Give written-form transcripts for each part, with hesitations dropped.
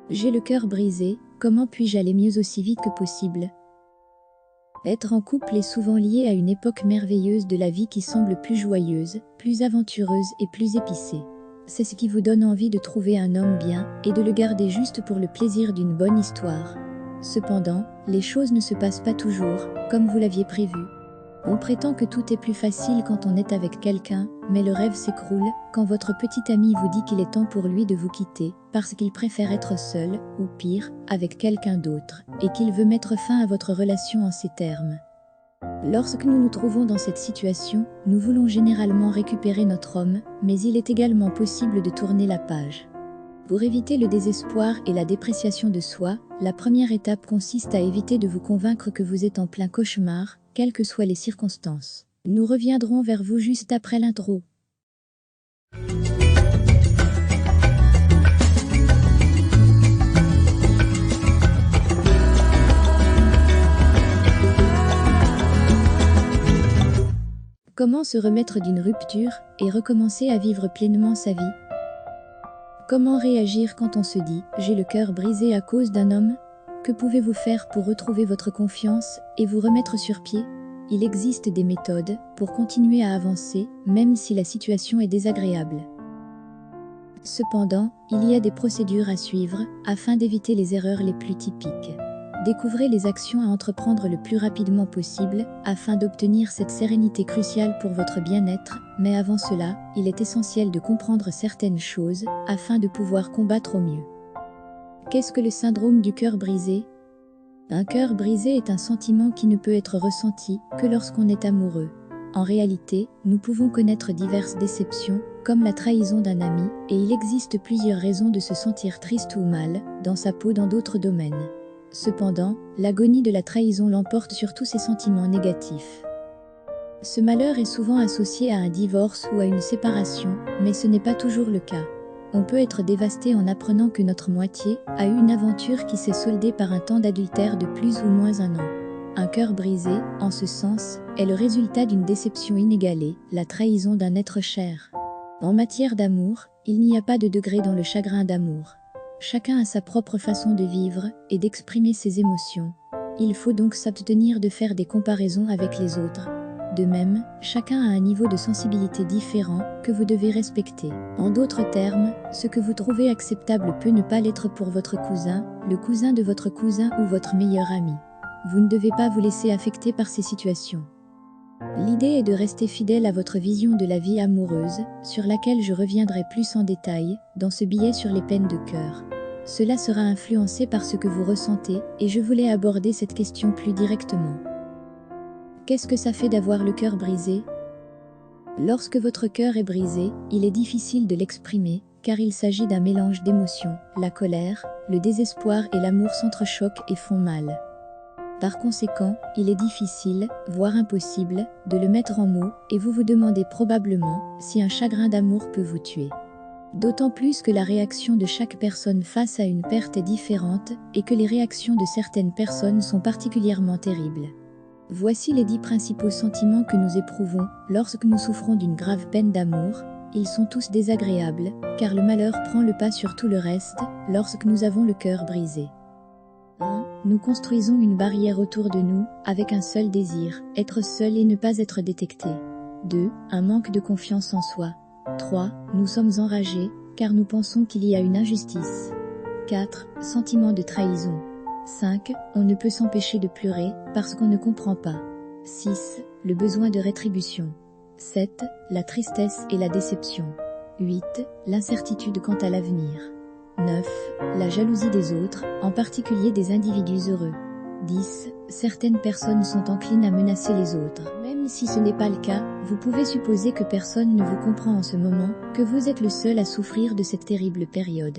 J'ai le cœur brisé, comment puis-je aller mieux aussi vite que possible? Être en couple est souvent lié à une époque merveilleuse de la vie qui semble plus joyeuse, plus aventureuse et plus épicée. C'est ce qui vous donne envie de trouver un homme bien et de le garder juste pour le plaisir d'une bonne histoire. Cependant, les choses ne se passent pas toujours comme vous l'aviez prévu. On prétend que tout est plus facile quand on est avec quelqu'un, mais le rêve s'écroule quand votre petit ami vous dit qu'il est temps pour lui de vous quitter, parce qu'il préfère être seul, ou pire, avec quelqu'un d'autre, et qu'il veut mettre fin à votre relation en ces termes. Lorsque nous nous trouvons dans cette situation, nous voulons généralement récupérer notre homme, mais il est également possible de tourner la page. Pour éviter le désespoir et la dépréciation de soi, la première étape consiste à éviter de vous convaincre que vous êtes en plein cauchemar, quelles que soient les circonstances. Nous reviendrons vers vous juste après l'intro. Comment se remettre d'une rupture et recommencer à vivre pleinement sa vie? Comment réagir quand on se dit « j'ai le cœur brisé à cause d'un homme » ? Que pouvez-vous faire pour retrouver votre confiance et vous remettre sur pied? Il existe des méthodes pour continuer à avancer, même si la situation est désagréable. Cependant, il y a des procédures à suivre afin d'éviter les erreurs les plus typiques. Découvrez les actions à entreprendre le plus rapidement possible afin d'obtenir cette sérénité cruciale pour votre bien-être, mais avant cela, il est essentiel de comprendre certaines choses afin de pouvoir combattre au mieux. Qu'est-ce que le syndrome du cœur brisé? Un cœur brisé est un sentiment qui ne peut être ressenti que lorsqu'on est amoureux. En réalité, nous pouvons connaître diverses déceptions, comme la trahison d'un ami, et il existe plusieurs raisons de se sentir triste ou mal, dans sa peau dans d'autres domaines. Cependant, l'agonie de la trahison l'emporte sur tous ces sentiments négatifs. Ce malheur est souvent associé à un divorce ou à une séparation, mais ce n'est pas toujours le cas. On peut être dévasté en apprenant que notre moitié a eu une aventure qui s'est soldée par un temps d'adultère de plus ou moins un an. Un cœur brisé, en ce sens, est le résultat d'une déception inégalée, la trahison d'un être cher. En matière d'amour, il n'y a pas de degré dans le chagrin d'amour. Chacun a sa propre façon de vivre et d'exprimer ses émotions. Il faut donc s'abstenir de faire des comparaisons avec les autres. De même, chacun a un niveau de sensibilité différent que vous devez respecter. En d'autres termes, ce que vous trouvez acceptable peut ne pas l'être pour votre cousin, le cousin de votre cousin ou votre meilleur ami. Vous ne devez pas vous laisser affecter par ces situations. L'idée est de rester fidèle à votre vision de la vie amoureuse, sur laquelle je reviendrai plus en détail dans ce billet sur les peines de cœur. Cela sera influencé par ce que vous ressentez et je voulais aborder cette question plus directement. Qu'est-ce que ça fait d'avoir le cœur brisé? Lorsque votre cœur est brisé, il est difficile de l'exprimer, car il s'agit d'un mélange d'émotions. La colère, le désespoir et l'amour s'entrechoquent et font mal. Par conséquent, il est difficile, voire impossible, de le mettre en mots et vous vous demandez probablement si un chagrin d'amour peut vous tuer. D'autant plus que la réaction de chaque personne face à une perte est différente et que les réactions de certaines personnes sont particulièrement terribles. Voici les 10 principaux sentiments que nous éprouvons lorsque nous souffrons d'une grave peine d'amour. Ils sont tous désagréables, car le malheur prend le pas sur tout le reste lorsque nous avons le cœur brisé. 1. Nous construisons une barrière autour de nous, avec un seul désir, être seul et ne pas être détecté. 2. Un manque de confiance en soi. 3. Nous sommes enragés, car nous pensons qu'il y a une injustice. 4. Sentiment de trahison. 5. On ne peut s'empêcher de pleurer, parce qu'on ne comprend pas. 6. Le besoin de rétribution. 7. La tristesse et la déception. 8. L'incertitude quant à l'avenir. 9. La jalousie des autres, en particulier des individus heureux. 10. Certaines personnes sont enclines à menacer les autres. Même si ce n'est pas le cas, vous pouvez supposer que personne ne vous comprend en ce moment, que vous êtes le seul à souffrir de cette terrible période.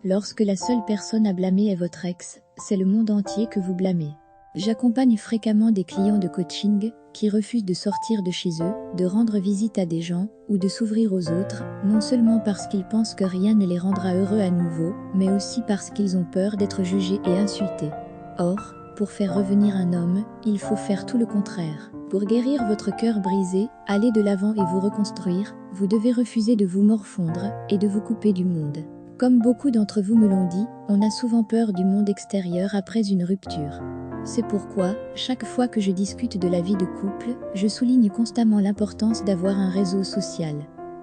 Lorsque la seule personne à blâmer est votre ex, c'est le monde entier que vous blâmez. J'accompagne fréquemment des clients de coaching qui refusent de sortir de chez eux, de rendre visite à des gens ou de s'ouvrir aux autres, non seulement parce qu'ils pensent que rien ne les rendra heureux à nouveau, mais aussi parce qu'ils ont peur d'être jugés et insultés. Or, pour faire revenir un homme, il faut faire tout le contraire. Pour guérir votre cœur brisé, aller de l'avant et vous reconstruire, vous devez refuser de vous morfondre et de vous couper du monde. Comme beaucoup d'entre vous me l'ont dit, on a souvent peur du monde extérieur après une rupture. C'est pourquoi, chaque fois que je discute de la vie de couple, je souligne constamment l'importance d'avoir un réseau social.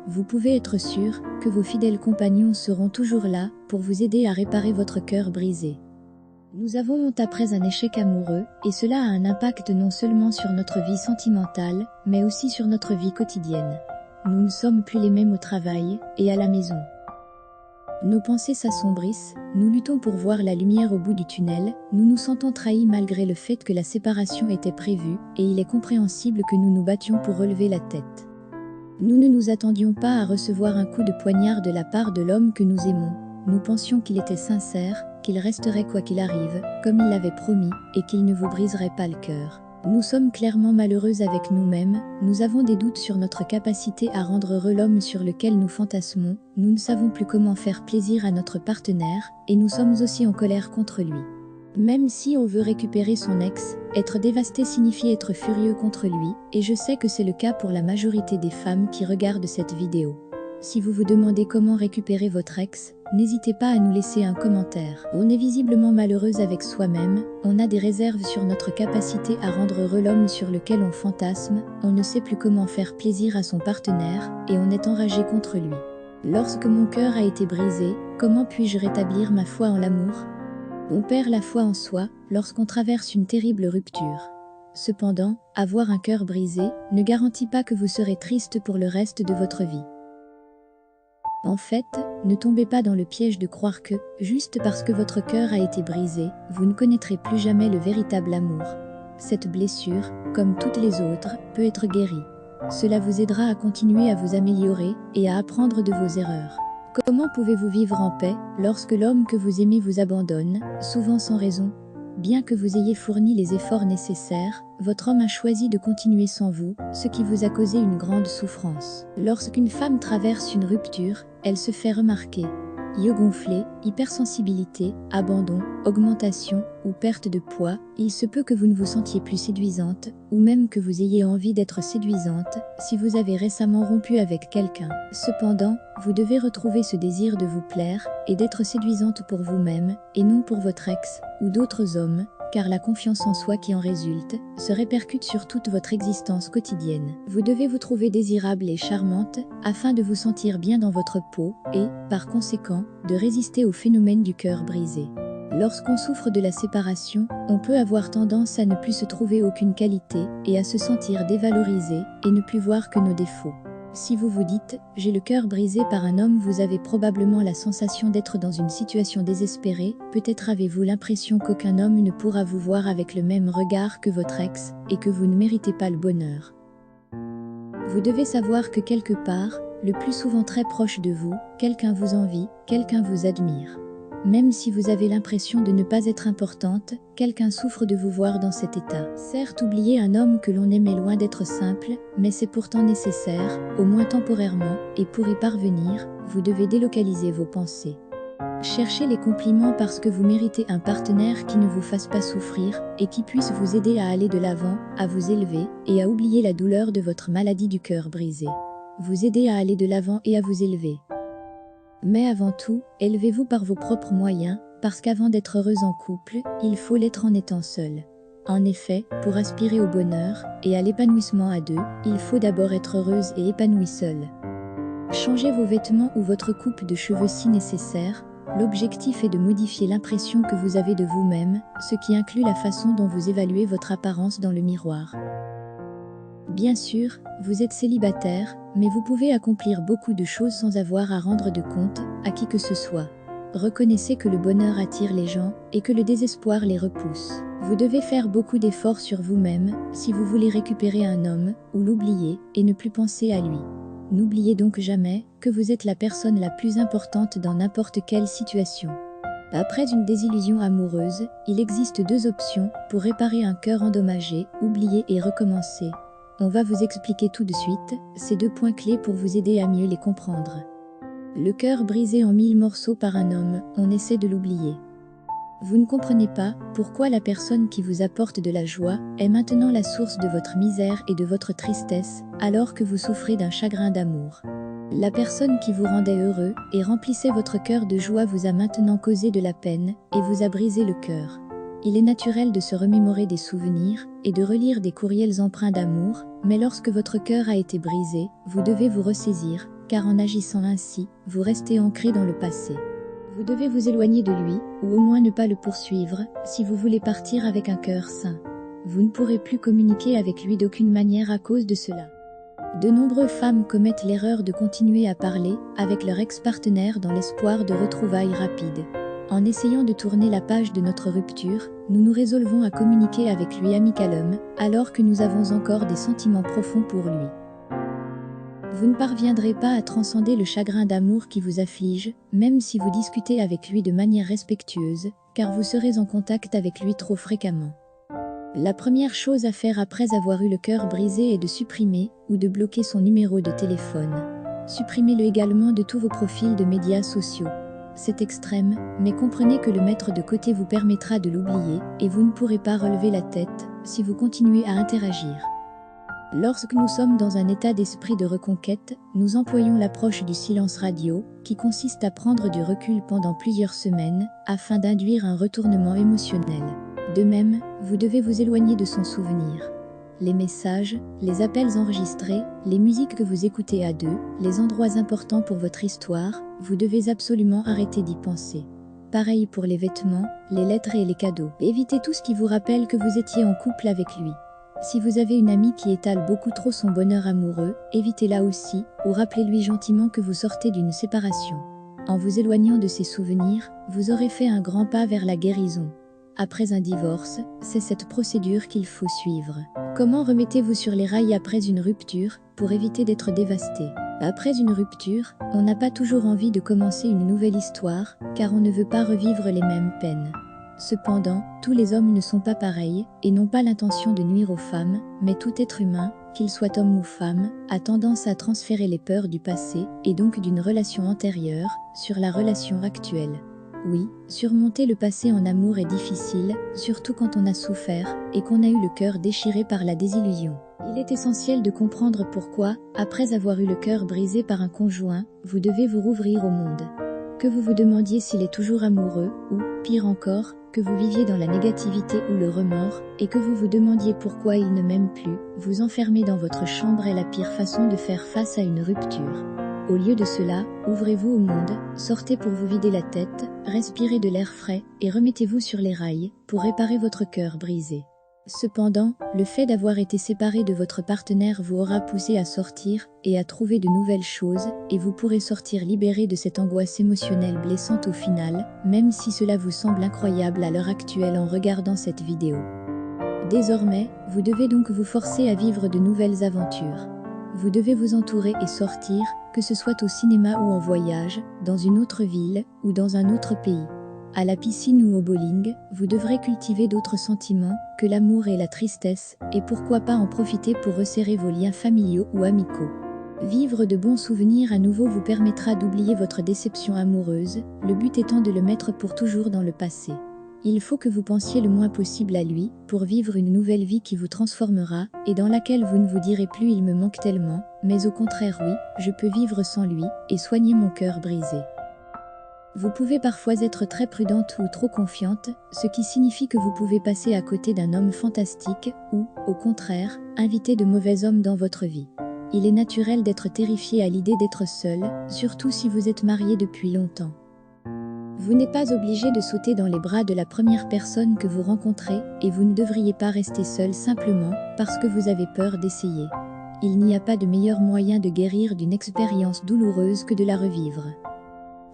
Vous pouvez être sûr que vos fidèles compagnons seront toujours là pour vous aider à réparer votre cœur brisé. Nous avons honte après un échec amoureux, et cela a un impact non seulement sur notre vie sentimentale, mais aussi sur notre vie quotidienne. Nous ne sommes plus les mêmes au travail et à la maison. Nos pensées s'assombrissent, nous luttons pour voir la lumière au bout du tunnel, nous nous sentons trahis malgré le fait que la séparation était prévue, et il est compréhensible que nous nous battions pour relever la tête. Nous ne nous attendions pas à recevoir un coup de poignard de la part de l'homme que nous aimons. Nous pensions qu'il était sincère, qu'il resterait quoi qu'il arrive, comme il l'avait promis, et qu'il ne vous briserait pas le cœur. Nous sommes clairement malheureuses avec nous-mêmes, nous avons des doutes sur notre capacité à rendre heureux l'homme sur lequel nous fantasmons, nous ne savons plus comment faire plaisir à notre partenaire, et nous sommes aussi en colère contre lui. Même si on veut récupérer son ex, être dévasté signifie être furieux contre lui, et je sais que c'est le cas pour la majorité des femmes qui regardent cette vidéo. Si vous vous demandez comment récupérer votre ex, n'hésitez pas à nous laisser un commentaire. On est visiblement malheureuse avec soi-même, on a des réserves sur notre capacité à rendre heureux l'homme sur lequel on fantasme, on ne sait plus comment faire plaisir à son partenaire, et on est enragé contre lui. Lorsque mon cœur a été brisé, comment puis-je rétablir ma foi en l'amour ? On perd la foi en soi lorsqu'on traverse une terrible rupture. Cependant, avoir un cœur brisé ne garantit pas que vous serez triste pour le reste de votre vie. En fait, ne tombez pas dans le piège de croire que, juste parce que votre cœur a été brisé, vous ne connaîtrez plus jamais le véritable amour. Cette blessure, comme toutes les autres, peut être guérie. Cela vous aidera à continuer à vous améliorer et à apprendre de vos erreurs. Comment pouvez-vous vivre en paix lorsque l'homme que vous aimez vous abandonne, souvent sans raison ? Bien que vous ayez fourni les efforts nécessaires, votre homme a choisi de continuer sans vous, ce qui vous a causé une grande souffrance. Lorsqu'une femme traverse une rupture, elle se fait remarquer. Yeux gonflés, hypersensibilité, abandon, augmentation ou perte de poids, il se peut que vous ne vous sentiez plus séduisante, ou même que vous ayez envie d'être séduisante, si vous avez récemment rompu avec quelqu'un. Cependant, vous devez retrouver ce désir de vous plaire, et d'être séduisante pour vous-même, et non pour votre ex, ou d'autres hommes, car la confiance en soi qui en résulte, se répercute sur toute votre existence quotidienne. Vous devez vous trouver désirable et charmante, afin de vous sentir bien dans votre peau, et, par conséquent, de résister au phénomène du cœur brisé. Lorsqu'on souffre de la séparation, on peut avoir tendance à ne plus se trouver aucune qualité, et à se sentir dévalorisé, et ne plus voir que nos défauts. Si vous vous dites « j'ai le cœur brisé par un homme », vous avez probablement la sensation d'être dans une situation désespérée, peut-être avez-vous l'impression qu'aucun homme ne pourra vous voir avec le même regard que votre ex, et que vous ne méritez pas le bonheur. Vous devez savoir que quelque part, le plus souvent très proche de vous, quelqu'un vous envie, quelqu'un vous admire. Même si vous avez l'impression de ne pas être importante, quelqu'un souffre de vous voir dans cet état. Certes, oublier un homme que l'on aime est loin d'être simple, mais c'est pourtant nécessaire, au moins temporairement, et pour y parvenir, vous devez délocaliser vos pensées. Cherchez les compliments parce que vous méritez un partenaire qui ne vous fasse pas souffrir, et qui puisse vous aider à aller de l'avant, à vous élever, et à oublier la douleur de votre maladie du cœur brisé. Vous aider à aller de l'avant et à vous élever. Mais avant tout, élevez-vous par vos propres moyens, parce qu'avant d'être heureuse en couple, il faut l'être en étant seule. En effet, pour aspirer au bonheur et à l'épanouissement à deux, il faut d'abord être heureuse et épanouie seule. Changez vos vêtements ou votre coupe de cheveux si nécessaire, l'objectif est de modifier l'impression que vous avez de vous-même, ce qui inclut la façon dont vous évaluez votre apparence dans le miroir. Bien sûr, vous êtes célibataire, mais vous pouvez accomplir beaucoup de choses sans avoir à rendre de compte à qui que ce soit. Reconnaissez que le bonheur attire les gens et que le désespoir les repousse. Vous devez faire beaucoup d'efforts sur vous-même si vous voulez récupérer un homme ou l'oublier et ne plus penser à lui. N'oubliez donc jamais que vous êtes la personne la plus importante dans n'importe quelle situation. Après une désillusion amoureuse, il existe deux options pour réparer un cœur endommagé, oublier et recommencer. On va vous expliquer tout de suite ces deux points clés pour vous aider à mieux les comprendre. Le cœur brisé en 1000 morceaux par un homme, on essaie de l'oublier. Vous ne comprenez pas pourquoi la personne qui vous apporte de la joie est maintenant la source de votre misère et de votre tristesse, alors que vous souffrez d'un chagrin d'amour. La personne qui vous rendait heureux et remplissait votre cœur de joie vous a maintenant causé de la peine et vous a brisé le cœur. Il est naturel de se remémorer des souvenirs et de relire des courriels empreints d'amour, mais lorsque votre cœur a été brisé, vous devez vous ressaisir, car en agissant ainsi, vous restez ancré dans le passé. Vous devez vous éloigner de lui, ou au moins ne pas le poursuivre, si vous voulez partir avec un cœur sain. Vous ne pourrez plus communiquer avec lui d'aucune manière à cause de cela. De nombreuses femmes commettent l'erreur de continuer à parler avec leur ex-partenaire dans l'espoir de retrouvailles rapides. En essayant de tourner la page de notre rupture, nous nous résolvons à communiquer avec lui amicalement, alors que nous avons encore des sentiments profonds pour lui. Vous ne parviendrez pas à transcender le chagrin d'amour qui vous afflige, même si vous discutez avec lui de manière respectueuse, car vous serez en contact avec lui trop fréquemment. La première chose à faire après avoir eu le cœur brisé est de supprimer ou de bloquer son numéro de téléphone. Supprimez-le également de tous vos profils de médias sociaux. C'est extrême, mais comprenez que le mettre de côté vous permettra de l'oublier et vous ne pourrez pas relever la tête si vous continuez à interagir. Lorsque nous sommes dans un état d'esprit de reconquête, nous employons l'approche du silence radio, qui consiste à prendre du recul pendant plusieurs semaines afin d'induire un retournement émotionnel. De même, vous devez vous éloigner de son souvenir. Les messages, les appels enregistrés, les musiques que vous écoutez à deux, les endroits importants pour votre histoire, vous devez absolument arrêter d'y penser. Pareil pour les vêtements, les lettres et les cadeaux. Évitez tout ce qui vous rappelle que vous étiez en couple avec lui. Si vous avez une amie qui étale beaucoup trop son bonheur amoureux, évitez-la aussi, ou rappelez-lui gentiment que vous sortez d'une séparation. En vous éloignant de ces souvenirs, vous aurez fait un grand pas vers la guérison. Après un divorce, c'est cette procédure qu'il faut suivre. Comment remettez-vous sur les rails après une rupture, pour éviter d'être dévasté? Après une rupture, on n'a pas toujours envie de commencer une nouvelle histoire, car on ne veut pas revivre les mêmes peines. Cependant, tous les hommes ne sont pas pareils, et n'ont pas l'intention de nuire aux femmes, mais tout être humain, qu'il soit homme ou femme, a tendance à transférer les peurs du passé, et donc d'une relation antérieure, sur la relation actuelle. Oui, surmonter le passé en amour est difficile, surtout quand on a souffert et qu'on a eu le cœur déchiré par la désillusion. Il est essentiel de comprendre pourquoi, après avoir eu le cœur brisé par un conjoint, vous devez vous rouvrir au monde. Que vous vous demandiez s'il est toujours amoureux, ou, pire encore, que vous viviez dans la négativité ou le remords, et que vous vous demandiez pourquoi il ne m'aime plus, vous enfermer dans votre chambre est la pire façon de faire face à une rupture. Au lieu de cela, ouvrez-vous au monde, sortez pour vous vider la tête, respirez de l'air frais et remettez-vous sur les rails pour réparer votre cœur brisé. Cependant, le fait d'avoir été séparé de votre partenaire vous aura poussé à sortir et à trouver de nouvelles choses et vous pourrez sortir libéré de cette angoisse émotionnelle blessante au final, même si cela vous semble incroyable à l'heure actuelle en regardant cette vidéo. Désormais, vous devez donc vous forcer à vivre de nouvelles aventures. Vous devez vous entourer et sortir, que ce soit au cinéma ou en voyage, dans une autre ville ou dans un autre pays. À la piscine ou au bowling, vous devrez cultiver d'autres sentiments que l'amour et la tristesse, et pourquoi pas en profiter pour resserrer vos liens familiaux ou amicaux. Vivre de bons souvenirs à nouveau vous permettra d'oublier votre déception amoureuse, le but étant de le mettre pour toujours dans le passé. Il faut que vous pensiez le moins possible à lui, pour vivre une nouvelle vie qui vous transformera, et dans laquelle vous ne vous direz plus « il me manque tellement », mais au contraire « oui, je peux vivre sans lui, et soigner mon cœur brisé ». Vous pouvez parfois être très prudente ou trop confiante, ce qui signifie que vous pouvez passer à côté d'un homme fantastique, ou, au contraire, inviter de mauvais hommes dans votre vie. Il est naturel d'être terrifié à l'idée d'être seul, surtout si vous êtes marié depuis longtemps. Vous n'êtes pas obligé de sauter dans les bras de la première personne que vous rencontrez et vous ne devriez pas rester seul simplement parce que vous avez peur d'essayer. Il n'y a pas de meilleur moyen de guérir d'une expérience douloureuse que de la revivre.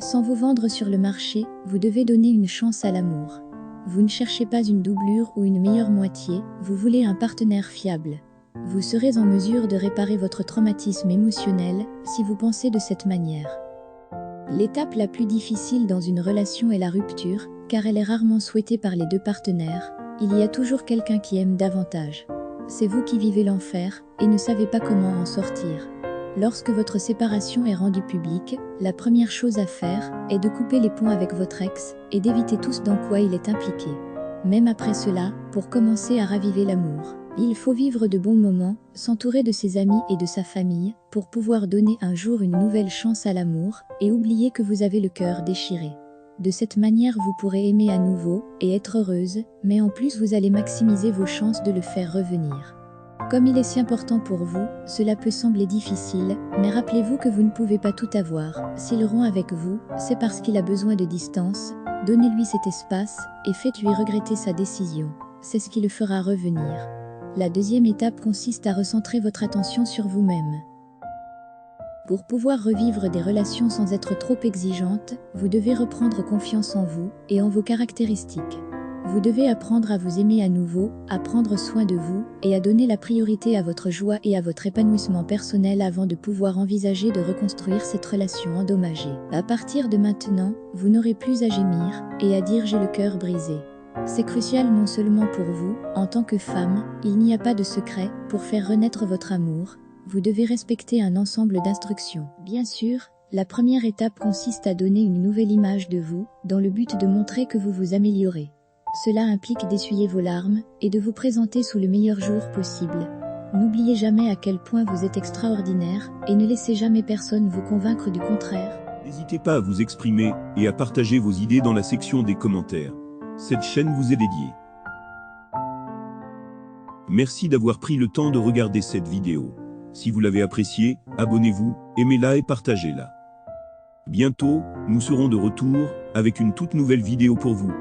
Sans vous vendre sur le marché, vous devez donner une chance à l'amour. Vous ne cherchez pas une doublure ou une meilleure moitié, vous voulez un partenaire fiable. Vous serez en mesure de réparer votre traumatisme émotionnel si vous pensez de cette manière. L'étape la plus difficile dans une relation est la rupture, car elle est rarement souhaitée par les deux partenaires. Il y a toujours quelqu'un qui aime davantage. C'est vous qui vivez l'enfer et ne savez pas comment en sortir. Lorsque votre séparation est rendue publique, la première chose à faire est de couper les ponts avec votre ex et d'éviter tout ce dans quoi il est impliqué. Même après cela, pour commencer à raviver l'amour. Il faut vivre de bons moments, s'entourer de ses amis et de sa famille, pour pouvoir donner un jour une nouvelle chance à l'amour, et oublier que vous avez le cœur déchiré. De cette manière vous pourrez aimer à nouveau, et être heureuse, mais en plus vous allez maximiser vos chances de le faire revenir. Comme il est si important pour vous, cela peut sembler difficile, mais rappelez-vous que vous ne pouvez pas tout avoir. S'il rompt avec vous, c'est parce qu'il a besoin de distance, donnez-lui cet espace, et faites-lui regretter sa décision. C'est ce qui le fera revenir. La deuxième étape consiste à recentrer votre attention sur vous-même. Pour pouvoir revivre des relations sans être trop exigeante, vous devez reprendre confiance en vous et en vos caractéristiques. Vous devez apprendre à vous aimer à nouveau, à prendre soin de vous et à donner la priorité à votre joie et à votre épanouissement personnel avant de pouvoir envisager de reconstruire cette relation endommagée. À partir de maintenant, vous n'aurez plus à gémir et à dire « j'ai le cœur brisé ». C'est crucial non seulement pour vous, en tant que femme, il n'y a pas de secret pour faire renaître votre amour. Vous devez respecter un ensemble d'instructions. Bien sûr, la première étape consiste à donner une nouvelle image de vous, dans le but de montrer que vous vous améliorez. Cela implique d'essuyer vos larmes et de vous présenter sous le meilleur jour possible. N'oubliez jamais à quel point vous êtes extraordinaire et ne laissez jamais personne vous convaincre du contraire. N'hésitez pas à vous exprimer et à partager vos idées dans la section des commentaires. Cette chaîne vous est dédiée. Merci d'avoir pris le temps de regarder cette vidéo. Si vous l'avez appréciée, abonnez-vous, aimez-la et partagez-la. Bientôt, nous serons de retour avec une toute nouvelle vidéo pour vous.